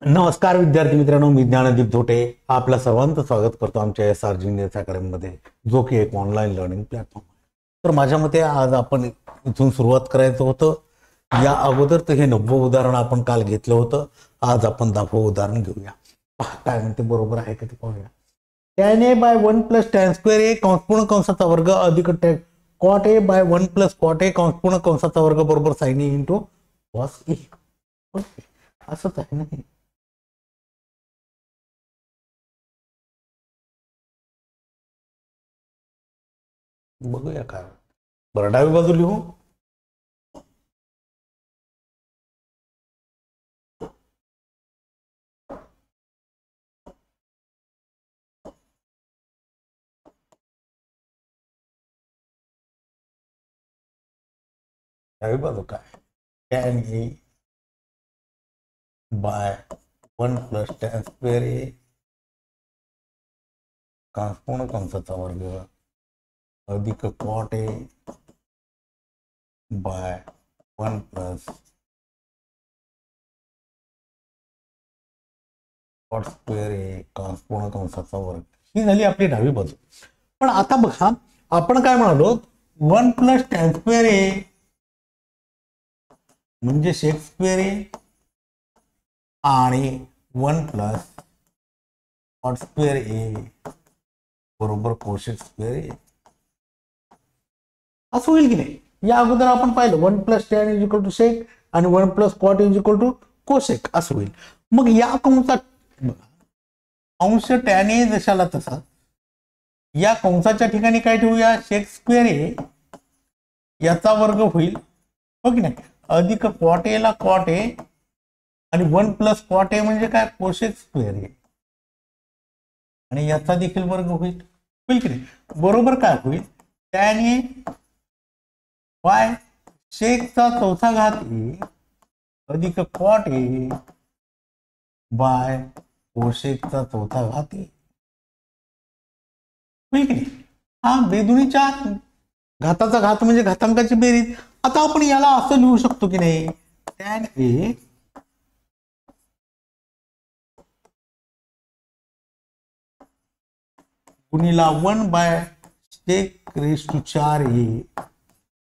नमस्कार विद्यार्थी मित्रांनो, मी ज्ञानदीप धोटे आपल्या सर्वांचं स्वागत करतो आमच्या SR जीनियस अकॅडमीमध्ये, जो की एक ऑनलाईन लर्निंग प्लॅटफॉर्म आहे। तर माझ्या मते आज आपण इथून सुरुवात करायचं होतं। या अगोदर तर हे 90 उदाहरण आपण काल घेतलं होतं। आज आपण 10 उदाहरण घेऊया। पहा काय म्हणते, बरोबर आहे का ते पाहूया। tan a by 1 plus tan square a कंसपूर्ण कंसाचा वर्ग अधिक cot a by 1 plus cot a कंसपूर्ण कंसाचा वर्ग बरोबर sin a into cos a। असंच आहे ना। बघूया काय। बरं, डावी बाजू लिहू। डावी बाजू काय, tan a by 1 plus tan square a कंसपूर्ण कंसाचा वर्ग अधिक cot a by 1 plus cot square a कंसपूर्ण कंसाचा वर्ग। ही झाली आपली डावी बाजू। पण आता बघा, आपण काय म्हणालो, 1 plus tan square a म्हणजे sec square a आणि 1 plus cot square a बरोबर cosec square a। असं होईल की नाही? या अगोदर आपण पाहिलं 1 plus tan is equal to sec आणि 1 plus cot is equal to cosec असं होईल। मग या कंसात अंश tan a जशाला तसा, या कंसाच्या ठिकाणी काय ठेवूया, sec square a याचा वर्ग होईल, हो की नाही, अधिक cot a ला cot a आणि 1 plus cot a म्हणजे काय, cosec square a आणि याचा देखील वर्ग होईल, होईल की नाही? बरोबर काय होईल, tan a बाय sec चा चौथा घात a अधिक cot a बाय cosec चा चौथा घात a, होईल की नाही? हा बेदुनीच्या घाताचा घात म्हणजे घातांकाची बेरीज। आता आपण याला असं लिहू शकतो की नाही, tan a गुणिला 1 by sec raised to 4a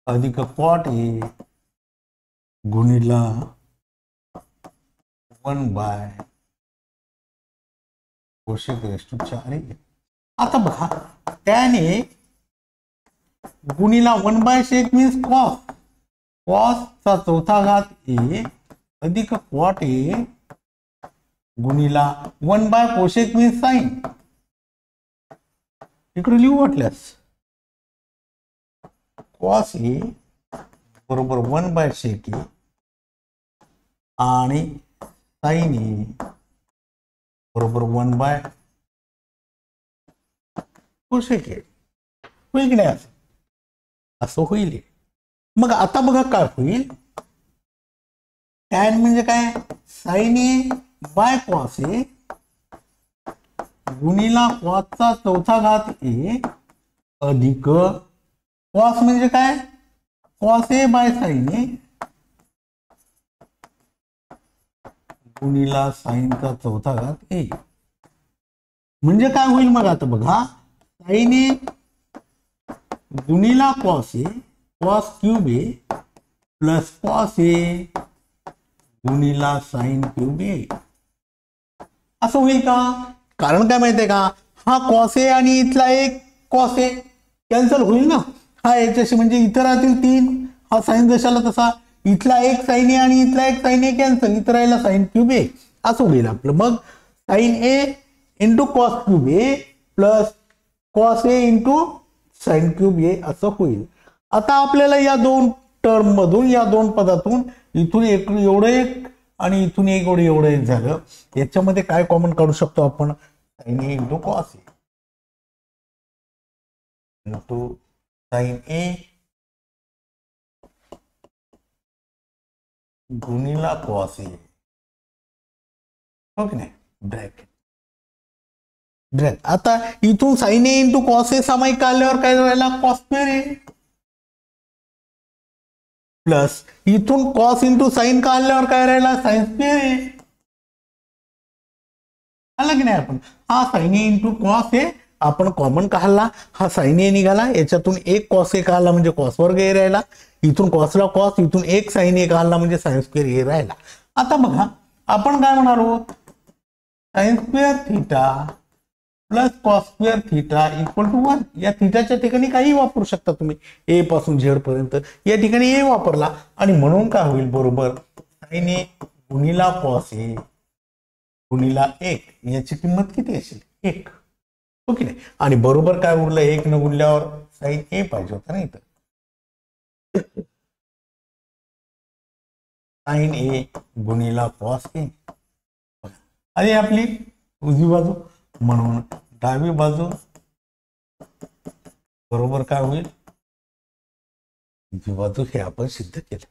अधिक cot a गुणिला 1 by cosec raised to 4a। आता बघा, tan a गुणिला 1 by sec means cos, cos चा चौथा घात a अधिक cot a गुणिला 1 बाय cosec मीन्स sin। इकडे लिहू वाटल्यास cos a बरोबर 1 बाय sec a आणि sin a बरोबर 1 बाय cosec a, होईल की नाही? असं होईल। मग आता बघा काय होईल, tan म्हणजे काय, sin a by cos a गुणिला cos चा चौथा घात a अधिक cos म्हणजे काय, cos a by sin a गुणिला sin चा चौथा घात a म्हणजे काय होईल? मग आता बघा, sin a गुणिला cos a cos cube a plus cos a गुणिला sin क्यूब a असं होईल का? कारण काय माहितीये का, हा cos a आणि इथला एक cos a कॅन्सल होईल ना, हा याच्याशी म्हणजे इथं राहतील 3, हा sin जशाला तसा, इथला एक sin a आणि इथला एक sin a कॅन्सल, इथं राहिला sin क्यूब a असं होईल आपलं। मग sin a into cos cube a plus cos a into sin cube a असं होईल। आता आपल्याला या दोन टर्म मधून, या दोन पदातून, इथून एक एवढं एक आणि इथून एक एवढं एक झालं, याच्यामध्ये काय कॉमन काढू शकतो आपण, sin a into cos a into sin a गुणिला cos a, हो की नाही, ब्रॅकेट ब्रॅकेट। आता इथून sin a into cos a सामायिक काढल्यावर काय राहिला, cos square a प्लस इथून cos इंटू sin काढल्यावर काय राहिला, sin square a आलं की नाही आपण हा sign A into cos A आपण कॉमन काढला हा साइन ए निघाला याच्यातून एक कॉस ए काढला म्हणजे कॉस वर्ग ए राहिला इथून कॉसला कॉस इथून एक साइन ए काढला म्हणजे साइन स्क्वेअर ए राहिला. आता बघा आपण काय म्हणणार आहोत sine square theta plus cos square theta equal to 1. या थीटाच्या ठिकाणी काही वापरू शकता तुम्ही ए पासून झेड पर्यंत या ठिकाणी ए वापरला आणि म्हणून काय होईल बरोबर साइन ए गुणिला कॉस ए गुणिला 1 याची किंमत किती असेल 1 हो की नाही आणि बरोबर काय उरलं 1 न गुणल्यावर साइन ए पाहिजे होता ना इथं साइन ए गुणिला कॉस ए आणि आपली उजवी बाजू म्हणून डावी बाजू बरोबर काय होईल उजवी बाजू हे आपण सिद्ध केलं.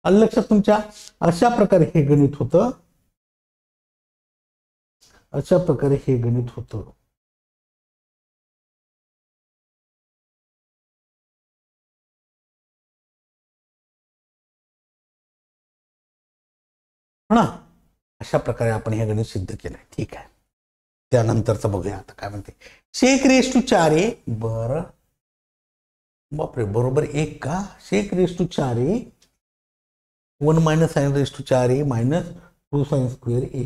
आलं लक्षात तुमच्या. अशा प्रकारे हे गणित होतं अशा प्रकारे हे गणित होतं. ना अशा प्रकारे आपण हे गणित सिद्ध केलंय. ठीक आहे त्यानंतरचं बघूया आता काय म्हणते शेक रेस टू 4a बर बापरे बरोबर 1 का sec raise to 4a 1 minus sine raise to 4a minus 2 sine square a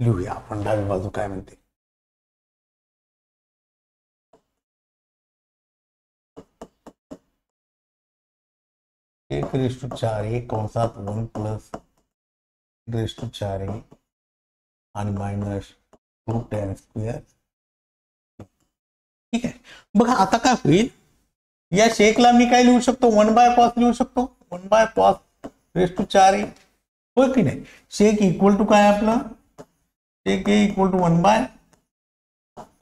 लिहूया आपण डावी बाजू काय म्हणते एक रेस टू 4a कंसात 1 प्लस रेस टू 4a आणि मायनस 2 tan स्क्वेअर. ठीक आहे बघा आता काय होईल या शेकला मी काय लिहू शकतो 1 बाय कॉस लिहू शकतो 1 bye cos raise to 4a होय की नाही. शेक इक्वल टू काय आपलं शेक ए equal to 1 by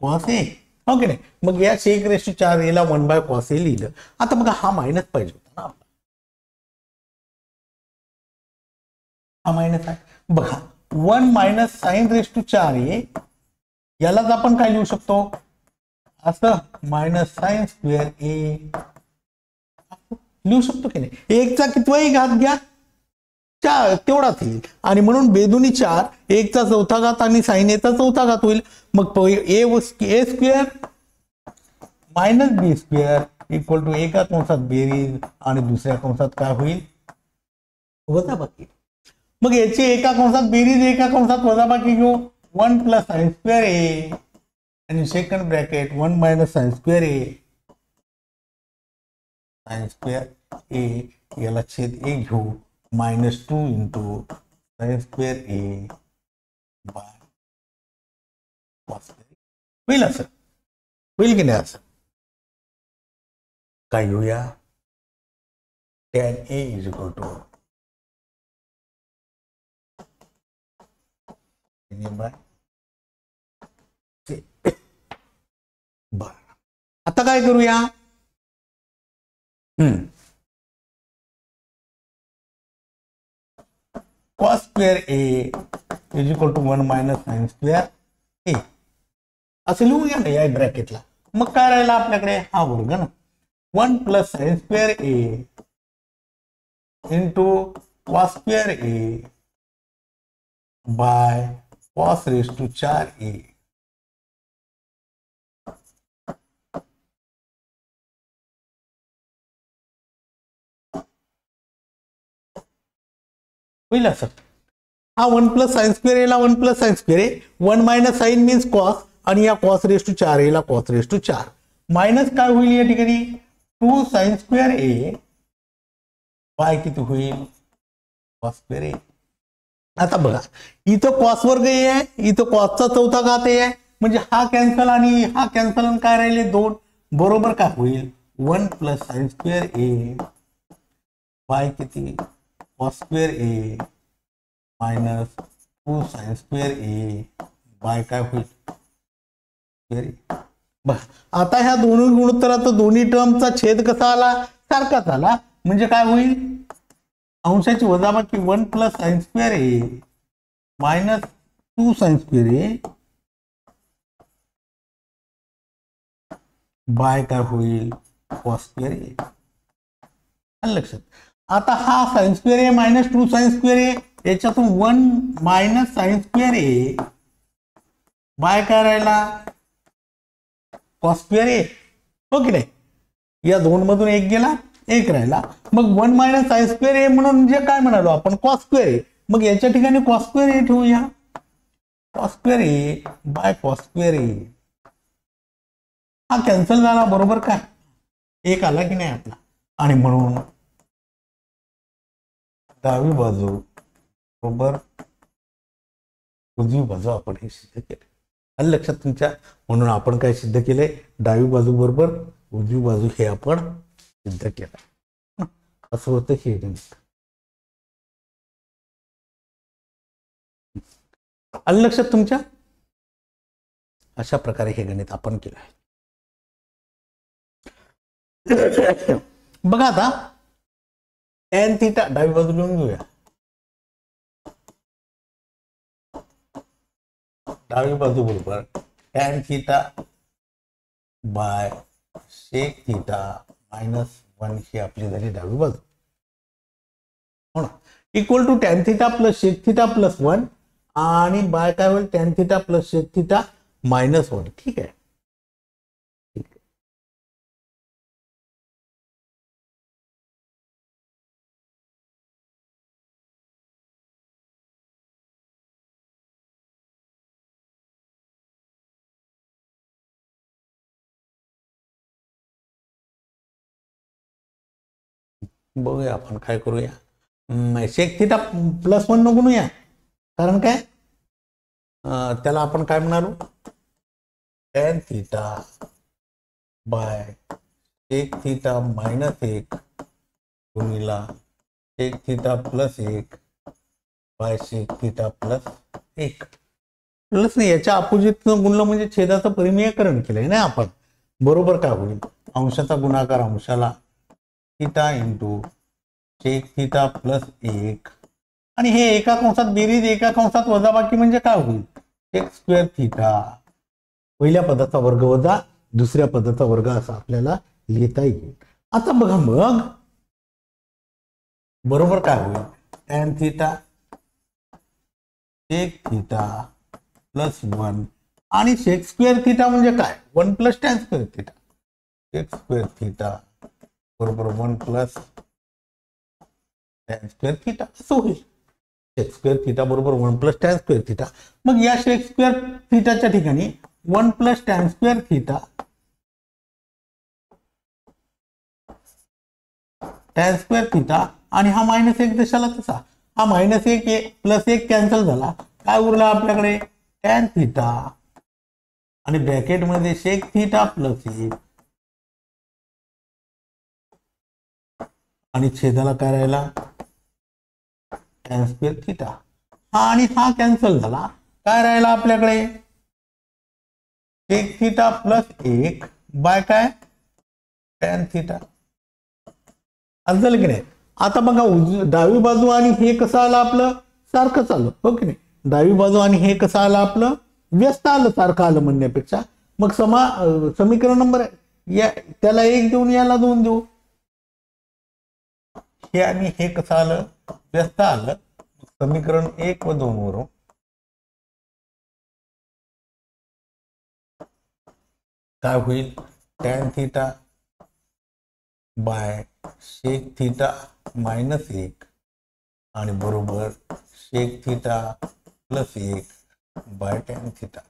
cos A हो की नाही. मग या शेक रेस टू 4a ला 1 बाय कॉस ए लिहिलं. आता बघा हा मायनस पाहिजे होता ना आपला हा मायनस आहे बघा 1 minus sine raise to 4a यालाच आपण काय लिहू शकतो असं मायनस साइन स्क्वेअर ए लिहू शकतो की नाही. 1 चा कितवाही घात घ्या 4 तेवढाच येईल आणि म्हणून बेदुनी 4 1 चा चौथा घात आणि साइन ए चा चौथा घात होईल. मग a square minus b square equal to एका कंसात बेरीज आणि दुसऱ्या कंसात काय होईल वजाबाकी. मग याची एका कंसात बेरीज एका कंसात वजाबाकी घेऊ 1 प्लस साइन स्क्वेअर ए आणि second bracket 1 minus sine square a sine square a याला छेद ए घेऊ -2 into sine square A by cos होईल असं होईल की नाही असं काय घेऊया tan a is equal to by बर. आता काय करूया cos square a is equal to 1 minus sine square a असं लिहूया ना या ब्रॅकेटला. मग काय राहिला आपल्याकडे हा वर्ग ना 1 plus sine square A into cos square A by cos raise to 4a होईल असं. हा 1 प्लस साइन स्क्वेअर ए ला 1 प्लस साइन स्क्वेअर ए 1 मायनस साइन मीन्स कॉस आणि या कॉस रेस टू 4a ला कॉस रेस टू 4 मायनस काय होईल या ठिकाणी 2 साइन स्क्वेअर ए बाय किती होईल कॉस स्क्वेअर ए. आता बघा इथं कॉस वर्ग ए आहे इथं कॉसचा चौथा घात ए आहे म्हणजे हा कॅन्सल आणि हा कॅन्सल आणि काय राहिले 2 बरोबर काय होईल 1 प्लस साइन स्क्वेअर ए बाय किती कॉस स्क्वेअर ए मायनस 2 साइन स्क्वेअर ए बाय काय होईल बस. आता ह्या दोन्ही गुणोत्तरात दोन्ही टर्मचा छेद कसा आला सारखाच आला म्हणजे काय होईल अंशाची वजाबाकी 1 प्लस साइन स्क्वेअर ए मायनस 2 साइन स्क्वेअर ए बाय काय होईल कॉस स्क्वेअर ए. आलं लक्षात. आता हा साइन स्क्वेअर ए मायनस 2 साइन स्क्वेअर ए, याच्यातून 1 मायनस साइन स्क्वेअर ए बाय काय राहिला कॉस स्क्वेअर ए. हो की नाही. या दोन मधून एक गेला, एक राहिला. मग 1 मायनस साइन स्क्वेअर ए म्हणून म्हणजे काय म्हणालो आपण कॉस स्क्वेअर ए. मग याच्या ठिकाणी कॉस स्क्वेअर ए ठेवूया. Cos square A by cos square a. हा कॅन्सल झाला बरोबर काय, एक आला की नाही आपला. आणि म्हणून डावी बाजू बरोबर उजवी बाजू आपण हे सिद्ध केले. आलं लक्षात तुमच्या. म्हणून आपण काय सिद्ध केले, डावी बाजू बरोबर उजवी बाजू हे आपण सिद्ध केलं. असं होतं हे गणित. आलं लक्षात तुमच्या. अशा प्रकारे हे गणित आपण केलं आहे. बघा आता टॅन थीटा डावी बाजू लिहून घेऊया. डावी बाजू बरोबर tan theta by sec theta minus 1 ही आपली झाली डावी बाजू. हो ना. Equal to tan theta plus sec theta plus 1 आणि बाय काय होईल tan theta plus sec theta minus 1. ठीक आहे. बघूया आपण काय करूया. सेक थीटा प्लस 1 नको या, कारण काय त्याला आपण काय म्हणालो tan theta by sec theta minus 1 गुणिला sec theta plus 1 by sec theta plus 1. Plus नाही, याच्या अपोजिट गुणलं म्हणजे छेदाचं परिमेयकरण केलंय ना आपण. बरोबर काय होईल अंशाचा गुणाकार अंशाला theta into sec theta plus 1 आणि हे एका कंसात बेरीज एका कंसात वजाबाकी म्हणजे काय होईल सेक स्क्वेअर थीटा. पहिल्या पदाचा वर्ग वजा दुसऱ्या पदाचा वर्ग असा आपल्याला लिहिता येईल. आता बघा मग बरोबर काय होईल tan theta sec theta plus 1 आणि सेक स्क्वेअर थीटा म्हणजे काय 1 plus tan square theta. Sec square theta बरोबर 1 प्लस टॅन स्क्वेअर थीटा असं होईल. सेक स्क्वेअर थीटा बरोबर 1 प्लस टॅन स्क्वेअर थीटा. मग या सेक स्क्वेअर थीटाच्या ठिकाणी 1 plus tan square theta tan square theta आणि हा मायनस 1 जशाला तसा. हा मायनस 1 प्लस 1 कॅन्सल झाला. काय उरला आपल्याकडे टॅन थीटा आणि ब्रॅकेट मध्ये सेक थीटा प्लस 1 आणि छेदाला काय राहिला टॅन स्क्वेअर थीटा. हा आणि हा कॅन्सल झाला. काय राहिला आपल्याकडे सेक थीटा प्लस 1 बाय काय टॅन थीटा. झालं की नाही. आता बघा डावी बाजू आणि हे कसं आलं आपलं सारखंच आलं. हो की नाही. डावी बाजू आणि हे कसं आलं आपलं व्यस्त आलं, सारखं आलं म्हणण्यापेक्षा. मग समीकरण नंबर या त्याला 1 देऊन याला 2 देऊ. हे आणि हे कसं आलं व्यस्त आलं. समीकरण 1 व 2 वरून काय होईल tan theta by sec theta minus 1 आणि बरोबर sec theta plus 1 by tan theta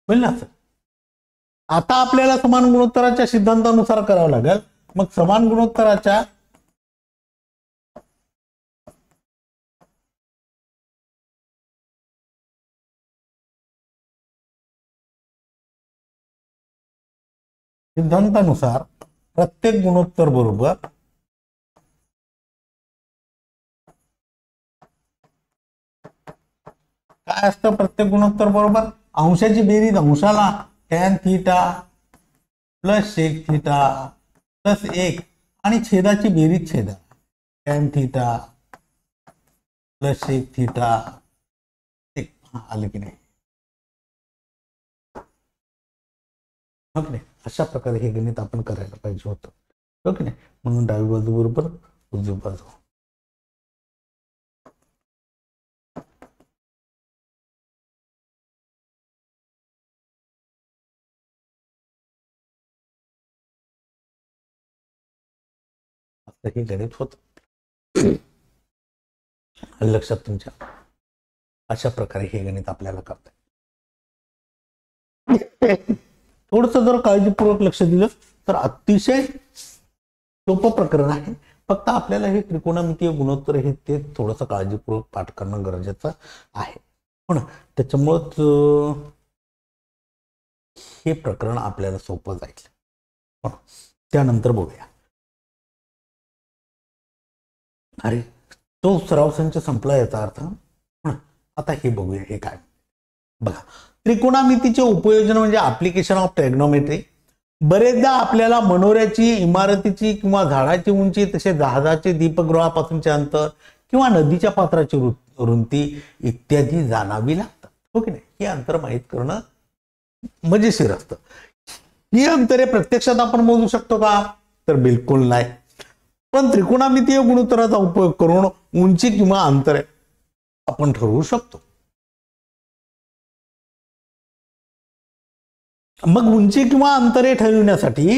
होईल ना. आता आपल्याला समान गुणोत्तराच्या सिद्धांतानुसार करावं लागेल. मग समान गुणोत्तराच्या सिद्धांतानुसार प्रत्येक गुणोत्तर बरोबर काय असतं प्रत्येक गुणोत्तर बरोबर अंशाची बेरीज अंशाला tan theta plus sec theta plus 1 आणि छेदाची बेरीज छेदा tan theta plus sec theta. आलं की नाही. हो की नाही. अशा प्रकारे हे गणित आपण करायला पाहिजे होतं, हो की नाही. म्हणून डावी बाजू बरोबर उजवी बाजू. असं हे गणित होत. लक्षात तुमच्या अशा प्रकारे हे गणित आपल्याला करता. थोडस जर काळजीपूर्वक लक्ष दिलं तर अतिशय सोपं प्रकरण आहे. फक्त आपल्याला हे त्रिकोणमितीय गुणोत्तर हे ते थोडंसं काळजीपूर्वक पाठ करणं गरजेचं आहे. पण त्याच्यामुळं हे प्रकरण आपल्याला सोपं जाईल. पण त्यानंतर बघूया. अरे तो सराव संच संपला याचा अर्थ. पण आता हे बघूया हे काय. बघा, त्रिकोणमितीचे उपयोजन म्हणजे ऍप्लिकेशन ऑफ ट्रिग्नोमेट्री. बरेचदा आपल्याला मनोऱ्याची, इमारतीची किंवा झाडाची उंची, तसे जहाजाचे दीपगृहापासूनचे अंतर किंवा नदीच्या पात्राची रुंदी इत्यादी जाणावी लागतात, हो की नाही. हे अंतर माहीत करणं मजेशीर असतं. ही अंतरे प्रत्यक्षात आपण मोजू शकतो का, तर बिलकुल नाही. पण त्रिकोणमितीय गुणोत्तराचा उपयोग करून उंची किंवा अंतरे आपण ठरवू शकतो. मग उंची किंवा अंतरे ठरविण्यासाठी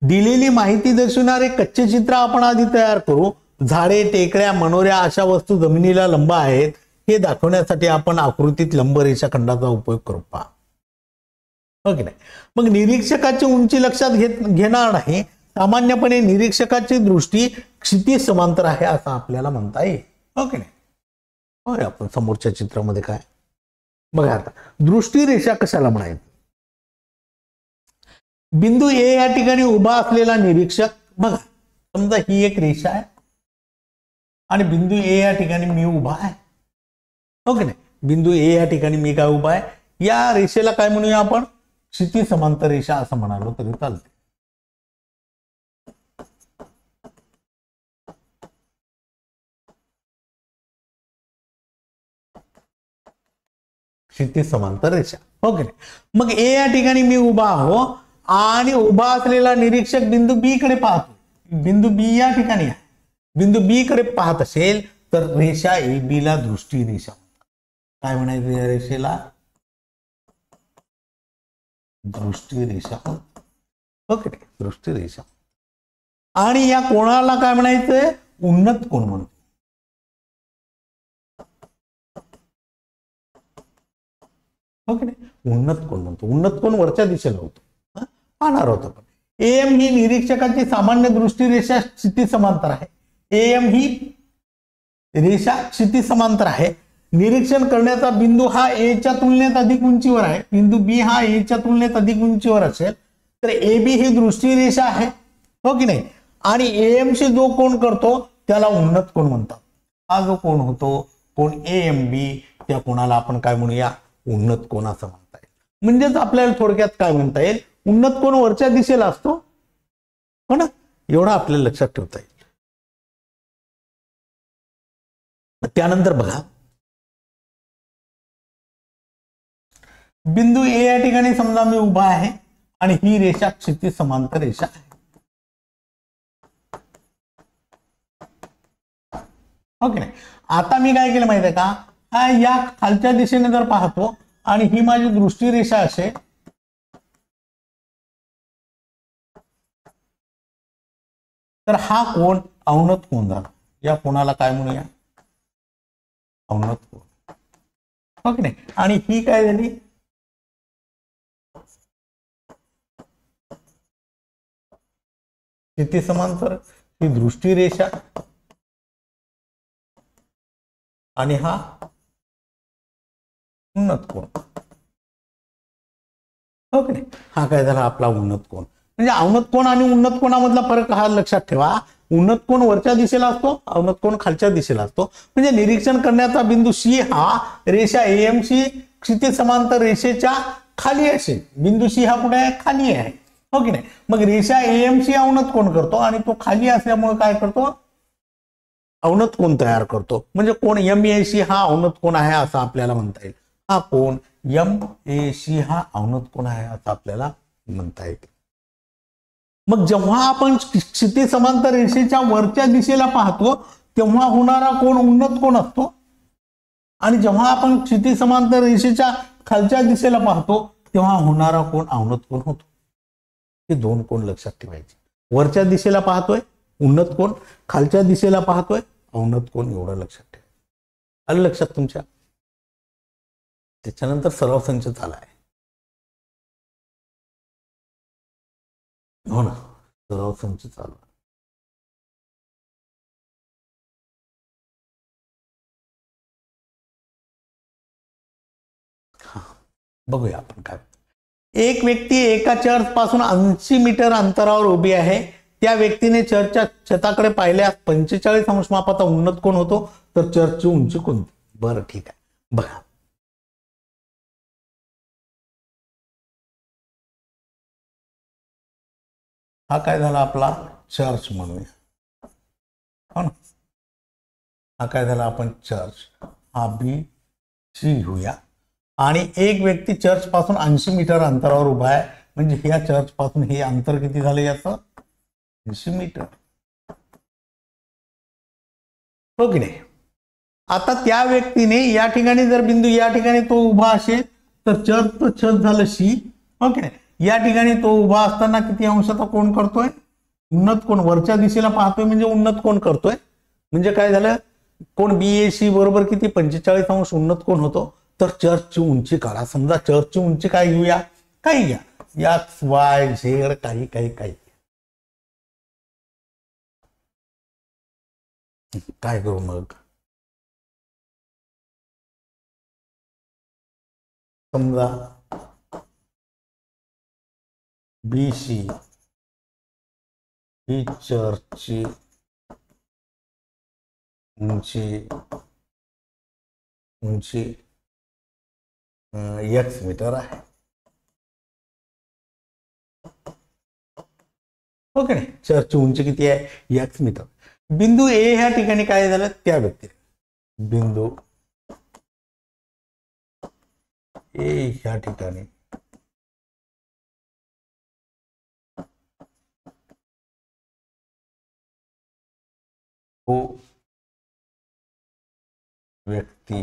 दिलेली माहिती दर्शवणारे कच्चे चित्र आपण आधी तयार करू. झाडे, टेकड्या, मनोऱ्या अशा वस्तू जमिनीला लंब आहेत हे दाखवण्यासाठी आपण आकृतीत लंब रेषाखंडाचा उपयोग करू. पहा, हो की नाही. मग निरीक्षकाची उंची लक्षात घेणार नाही. सामान्यपणे निरीक्षकाची दृष्टी क्षितिज समांतर आहे असं आपल्याला म्हणता येईल, हो की नाही. होय, आपण समोरच्या चित्रामध्ये काय बघा. आता दृष्टी रेषा कशाला म्हणायचं. बिंदू ए या ठिकाणी उभा असलेला निरीक्षक, बघा समजा ही एक रेषा आहे आणि बिंदू ए या ठिकाणी मी उभा आहे, हो की नाही. बिंदू ए या ठिकाणी मी काय उभा आहे. या रेषेला काय म्हणूया आपण, क्षितिज समांतर रेषा असं म्हणालो तरी चालते. क्षितिज समांतर रेषा, हो की नाही. मग ए या ठिकाणी मी उभा आहो आणि उभा असलेला निरीक्षक बिंदू बी कडे पाहतो. बिंदू बी या ठिकाणी आहे. बिंदू बी कडे पाहत असेल तर रेषा ए बी ला दृष्टी रेषा. काय म्हणायचं या रेषेला, दृष्टी रेषा, हो की नाही, दृष्टी रेषा. आणि या कोणाला काय म्हणायचंय, उन्नत कोण म्हणतो. हो की नाही, उन्नत कोण म्हणतो. उन्नत कोण वरच्या दिशेला होतो, पाहणार होतो आपण. एम ही निरीक्षकाची सामान्य दृष्टी रेषा क्षितिज समांतर आहे. एम ही रेषा क्षितिज समांतर आहे. निरीक्षण करण्याचा बिंदू हा ए च्या तुलनेत अधिक उंचीवर आहे. बिंदू बी हा ए च्या तुलनेत अधिक उंचीवर असेल तर ए बी ही दृष्टी रेषा आहे, हो की नाही. आणि एम शी जो कोण करतो त्याला उन्नत कोण म्हणतात. हा जो कोण होतो, कोण ए एम बी, त्या कोणाला आपण काय म्हणूया, उन्नत कोण असं म्हणता येईल. म्हणजेच आपल्याला थोडक्यात काय म्हणता येईल, उन्नत कोण वरच्या दिशेला असतो, हो ना. एवढं आपल्याला लक्षात ठेवता येईल. त्यानंतर बघा, बिंदू ए या ठिकाणी समजा मी उभा आहे आणि ही रेषा क्षितिज समांतर रेषा आहे, हो की नाही. आता मी काय केलं माहिती आहे का, या खालच्या दिशेने जर पाहतो आणि ही माझी दृष्टी रेषा असेल तर हा कोण अवनत कोण झाला. या कोणाला काय म्हणूया, अवनत कोण, हो की नाही. आणि ही काय झाली, क्षितिज समांतर, ही दृष्टी रेषा आणि हा उन्नत कोण, हो की नाही. हा काय झाला आपला उन्नत कोण. म्हणजे अवनत कोण आणि उन्नत कोणामधला फरक हा लक्षात ठेवा. उन्नत कोण वरच्या दिशेला असतो, अवनत कोण खालच्या दिशेला असतो. म्हणजे निरीक्षण करण्याचा बिंदू सी हा रेषा एम सी क्षितिज समांतर रेषेच्या खाली असेल. बिंदू सी हा कुठे आहे, खाली आहे, हो की नाही. मग रेषा एम सी अवनत कोण करतो आणि तो खाली असल्यामुळे काय करतो, अवनत कोण तयार करतो. म्हणजे कोण एम ए सी हा अवनत कोण आहे असं आपल्याला म्हणता येईल. हा कोण MAC हा अवनत कोण आहे असं आपल्याला म्हणता येईल. मग जेव्हा आपण क्षिती समांतर रेषेच्या वरच्या दिशेला पाहतो तेव्हा होणारा कोण उन्नत कोण असतो, आणि जेव्हा आपण क्षिती समांतर रेषेच्या खालच्या दिशेला पाहतो तेव्हा होणारा कोण अवनत कोण होतो. हे दोन कोण लक्षात ठेवायचे. वरच्या दिशेला पाहतोय उन्नत कोण, खालच्या दिशेला पाहतोय अवनत कोण, एवढं लक्षात ठेवा. आलं लक्षात तुमच्या. त्याच्यानंतर सराव संच झालाय. हो ना, सराव संच चालू आहे. बघूया आपण काय. एक व्यक्ती एका चर्च पासून 80 मीटर अंतरावर उभी आहे. त्या व्यक्तीने चर्चच्या छताकडे पाहिल्यास 45 अंश मापाचा उन्नत कोण होतो, तर चर्चची उंची कोणती. बरं ठीक आहे, बघा हा काय झाला आपला चर्च म्हणूया, हो ना. हा काय झाला आपण चर्च, हा BC घेऊया. आणि एक व्यक्ती चर्च पासून 80 मीटर अंतरावर उभा आहे, म्हणजे ह्या चर्च पासून हे अंतर किती झालं याचं 80 मीटर, हो की नाही. आता त्या व्यक्तीने या ठिकाणी जर बिंदू या ठिकाणी तो उभा असेल तर चर्चचं छत झालं C, हो की नाही. या ठिकाणी तो उभा असताना किती अंशाचा कोण करतोय, उन्नत कोण. वरच्या दिशेला पाहतोय म्हणजे उन्नत कोण करतोय. म्हणजे काय झालं, कोण BAC बरोबर किती 45 अंश उन्नत कोण होतो. तर चर्चची उंची काढा. समजा चर्चची उंची काय घेऊया, काही घ्या, XYZ काही काही काही. काय करू मग, समजा BC ही चर्चची उंची X मीटर आहे, ओके नाही. चर्चची उंची किती आहे X मीटर. बिंदू A ह्या ठिकाणी काय झालं, त्या व्यक्तीने बिंदू A ह्या ठिकाणी तो व्यक्ती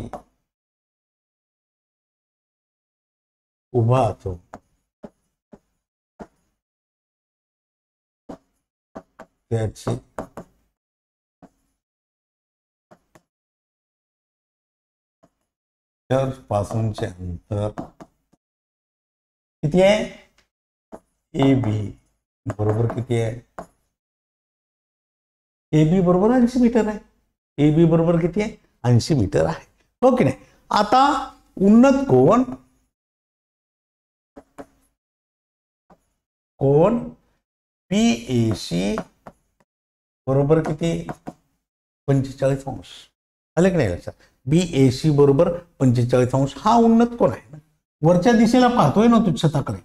उभा असो, त्याची चर्च पासूनचे अंतर किती आहे, AB बरोबर किती आहे, AB बरोबर 80 मीटर आहे. AB बरोबर किती आहे 80 मीटर आहे, हो की नाही. आता उन्नत कोण PAC बरोबर किती 45 अंश. आले की नाही लक्षात. BAC बरोबर 45 अंश हा उन्नत कोण आहे ना, वरच्या दिशेला पाहतोय ना तू छताकडे,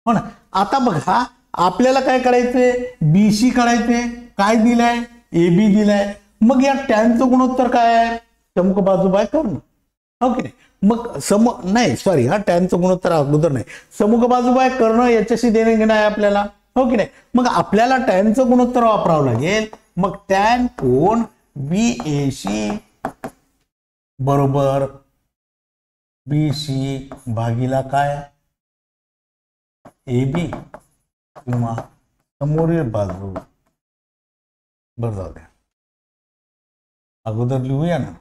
हो ना. आता बघा आपल्याला काय करायचंय, BC काढायचंय. काय दिलाय, AB दिलाय. मग या टॅनचं गुणोत्तर काय आहे, समुख बाजू बाय कर्ण, हो की नाही. मग नाही सॉरी, हा टॅनचं गुणोत्तर अगोदर नाही, समुख बाजू बाय कर्ण याच्याशी देणे घेणं आहे आपल्याला, हो की नाही. मग आपल्याला टॅनचं गुणोत्तर वापरावं लागेल. मग टॅन कोण BAC बरोबर BC भागीला काय AB किंवा समोरील बाजू. बरं जाऊ द्या, अगोदर लिहूया ना.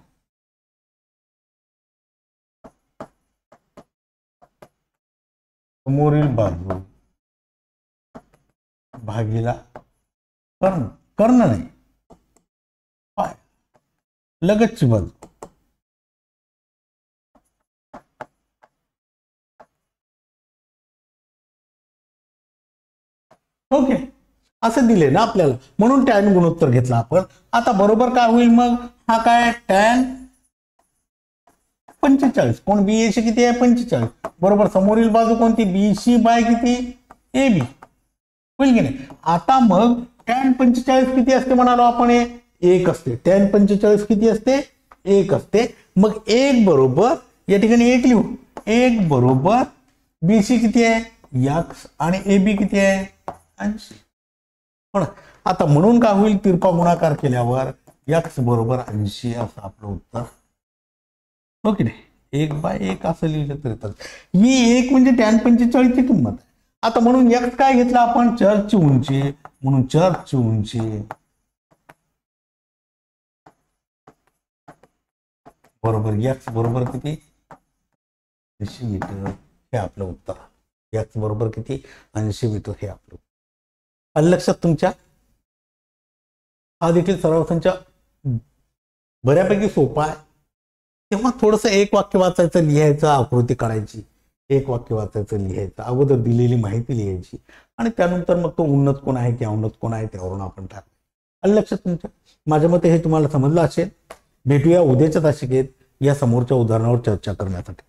समोरील बाजू भागीला कर्ण, कर्ण नाही पाय, लगतची बाजू. ओके, असं दिले ना आपल्याला, म्हणून टॅन गुणोत्तर घेतला आपण. आता बरोबर काय होईल मग, हा काय टॅन 45, कोण BAC किती आहे 45 बरोबर समोरील बाजू कोणती BC बाय किती AB, होईल की नाही. आता मग टॅन 45 किती असते म्हणालो आपण, 1 असते. टॅन 45 किती असते 1 असते. मग 1 बरोबर या ठिकाणी 1 लिहू, 1 बरोबर BC किती आहे x आणि AB किती आहे 80. पण आता म्हणून काय होईल तिरपा गुणाकार केल्यावर x बरोबर 80 असं आपलं उत्तर हो की नाही. 1/1 असं लिहिलं तरी चालतं. ही 1 म्हणजे tan 45 ची किंमत आहे. आता म्हणून x काय घेतला आपण चरची उंची म्हणून चरची उंची बरोबर x बरोबर किती 80 मीटर हे आपलं उत्तर. x बरोबर किती 80 मीटर हे आपलं उत्तर. लक्षात तुमच्या हा देखील सराव संच बऱ्यापैकी सोपा आहे. तेव्हा थोडंसं एक वाक्य वाचायचं लिहायचं आकृती काढायची एक वाक्य वाचायचं लिहायचं अगोदर दिलेली माहिती लिहायची आणि त्यानंतर मग तो उन्नत कोण आहे की अवनत कोण आहे त्यावरून आपण ठरवायचं. लक्षात तुमच्या माझ्या मते हे तुम्हाला समजलं असेल. भेटूया उद्याच्या तासिकेत या समोरच्या उदाहरणावर चर्चा करण्यासाठी.